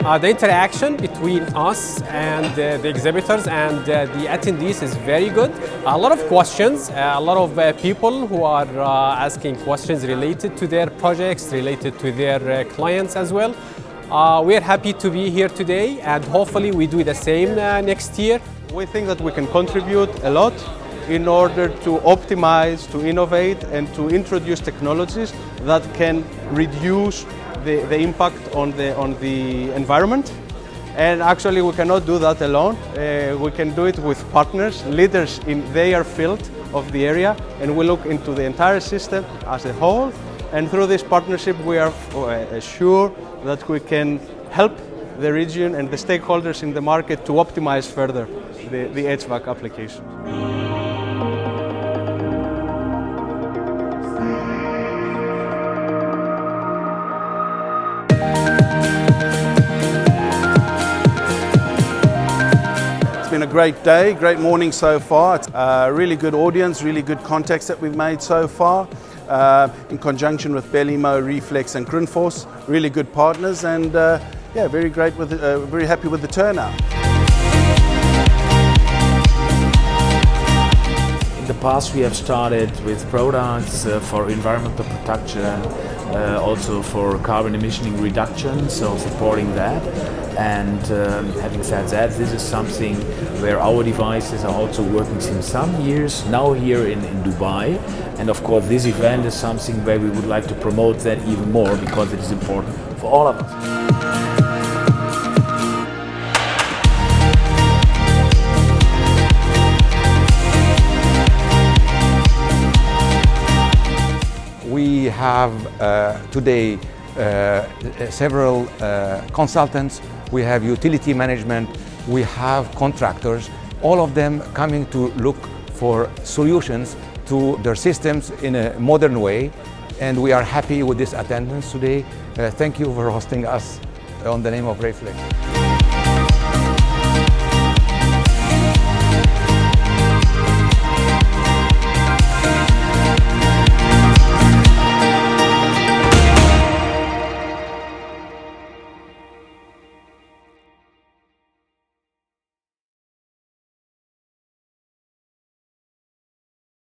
The interaction between us and the exhibitors and the attendees is very good. A lot of questions, a lot of people who are asking questions related to their projects, related to their clients as well. We are happy to be here today, and hopefully we do the same next year. We think that we can contribute a lot in order to optimize, to innovate, and to introduce technologies that can reduce the impact on the environment. And actually we cannot do that alone. We can do it with partners, leaders in their field of the area, and we look into the entire system as a whole. And through this partnership we are sure that we can help the region and the stakeholders in the market to optimize further the HVAC application. It's been a great day, great morning so far. It's a really good audience, really good contacts that we've made so far. In conjunction with Belimo, Reflex and Grundfos, really good partners, and yeah, very great with very happy with the turnout. In the past we have started with products for environmental protection, also for carbon emission reduction, so supporting that. And having said that, this is something where our devices are also working since some years, now here in Dubai. And of course this event is something where we would like to promote that even more, because it is important for all of us. We have today several consultants, we have utility management, we have contractors, all of them coming to look for solutions to their systems in a modern way, and we are happy with this attendance today. Thank you for hosting us on the name of Reflex.